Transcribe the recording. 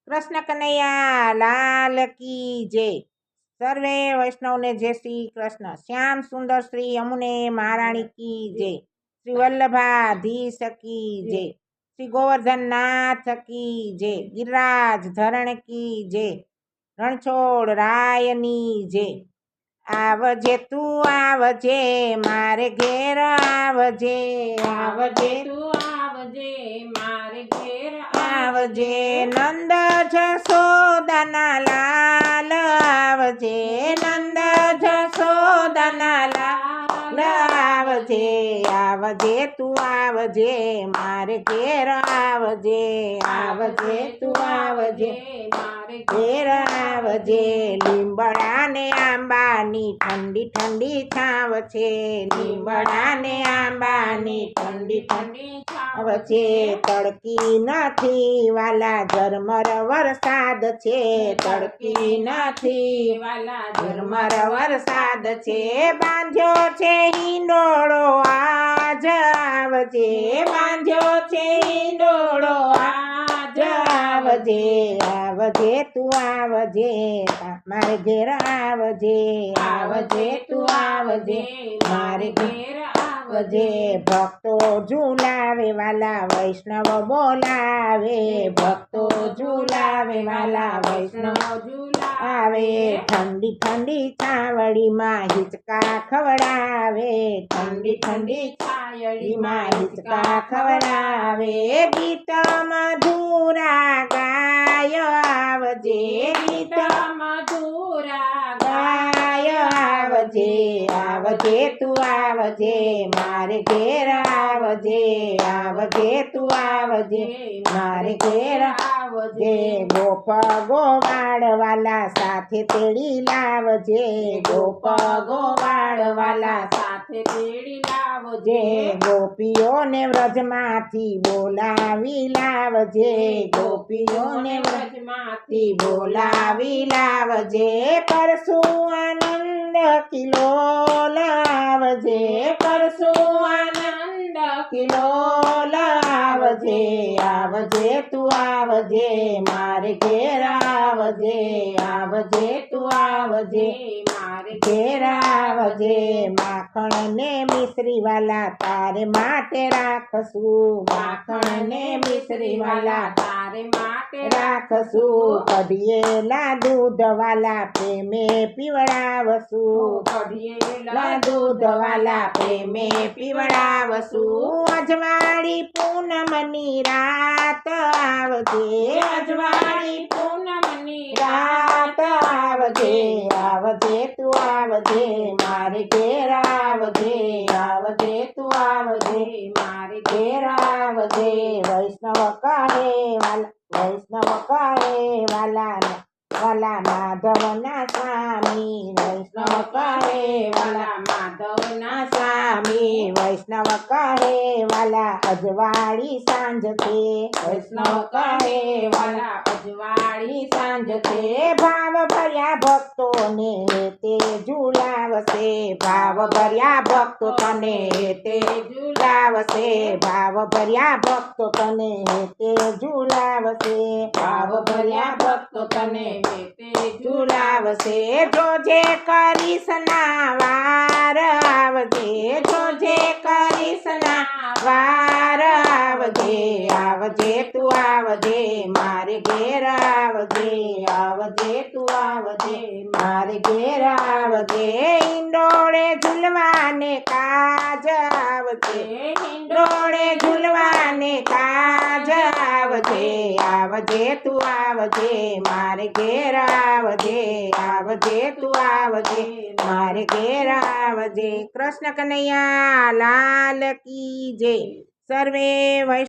કૃષ્ણ કનૈયા લાલ કી જય। સર્વે વૈષ્ણવને જય શ્રી કૃષ્ણ। શ્યામ સુંદર શ્રી અમુને મહારાણી કી જય। શ્રી વલ્લભાધીશ કી જય। શ્રી ગોવર્ધન નાથ કી જય। ગિરિરાજ ધરણ કી જય। રણછોડ રાયની જય। આવજે તું આવજે મારે ઘેર આવજે, આવજે તું આવજે મારે ઘેર આવજે નંદ જશોદાના લાલ આવજે, નંદ જશોદાના લાલ આવજે, આવજે તું આવજે મારે ઘેર આવજે, આવજે તું આવજે મારે ઘેર આવજે। લીંબડા ને આંબાની ઠંડી ઠંડી છાવ છે, લીંબડા ને આંબાની ઠંડી ઠંડી છાવ છે। તડકી નથી વાલા ઝરમર વરસાદ છે, તડકી નથી વાલા ઝરમર વરસાદ છે। બાંધ્યો છે હિંડોળો આજ આવજે, બાંધ્યો છે હિંડોળો આજ આવજે, આવજે તું આવજે મારે ઘેર આવજે, આવજે તું આવજે મારે ઘેર આવજે। ભક્તો ઝુલાવે વાલા વૈષ્ણવ બોલાવે, ભક્તો ઝુલાવે વાલા વૈષ્ણવ આવે। ઠંડી ઠંડી છાવડીમાં હિંચકા ખવડાવે, ઠંડી ઠંડી છાવડીમાં હિંચકા ખવડાવે। ગીત મધુરા ગાય આવજે, ગીત મધુરા ગાય આવજે, આવજે તું આવજે મારે ઘેર આવજે, આવજે તું આવજે મારે ઘેર આવજે। ગોપ ગોવાળ વાલા સાથે તેડી લાવજે, ગોપ ગોવાળ વાલા સાથે તેડી લાવજે। ગોપીઓને વ્રજમાંથી બોલાવી લાવજે, ગોપીઓને વ્રજમાંથી બોલાવી લાવજે। કરશું આનંદ કિલોલ આવજે, કરશું આનંદ કિલોલ આવજે, આવજે તું આવજે મારે ઘેર આવજે, આવજે તું આવજે મારે ઘેર આવજે। માખણ ને મિશ્રી વાલા તારે માટે રાખશું, માખણ ને મિશ્રી વાલા તારે માટે રાખશું। કઢિયેલા દૂધ વાલા પ્રેમે પીવડાવશું, કઢિયેલા દૂધ વાલા પ્રેમે પીવડાવશું। અજવાળી પૂનમની રાત આવજે, અજવાળી પૂનમની રાત આવજે, આવજે તું આવજે મારે ઘેર આવજે, આવજે તું આવજે મારે ઘેર આવજે। વૈષ્ણવ કહે વાલા, વૈષ્ણવ કહે વાલા વાલા માધવના સ્વામી, વૈષ્ણવ કહે વાલા માધવના સ્વામી, વૈષ્ણવ કહે વાલા અજવાળી સાંજ છે, વૈષ્ણવ કહે વાલા અજવાળી સાંજ છે। ભાવ ભર્યા ભક્તોને તે ઝુલાવશે, ભાવ ભર્યા ભક્તો તને તે ઝુલાવશે, ભાવ ભર્યા ભક્તો તને તે ઝુલાવશે, ભાવ ભર્યા ભક્તો તને તે ઝુલાવશે। જોજે કૃષ્ણ વાર આવજે, જોજે કૃષ્ણ વાર આવજે, આવજે તું આવજે મારે ઘેર આવજે, આવજે તું આવજે મારે ઘેર આવજે। હિંડોળે ઝૂલવાને કાજ આવજે, હિંડોળે ઝૂલવાને કાજ આવજે, આવજે તું આવજે મારે ઘેર આવજે, આવજે તું આવજે મારે ઘેર આવજે। કૃષ્ણ કનૈયા લાલ કી જય। સર્વે વૈષ્ણવ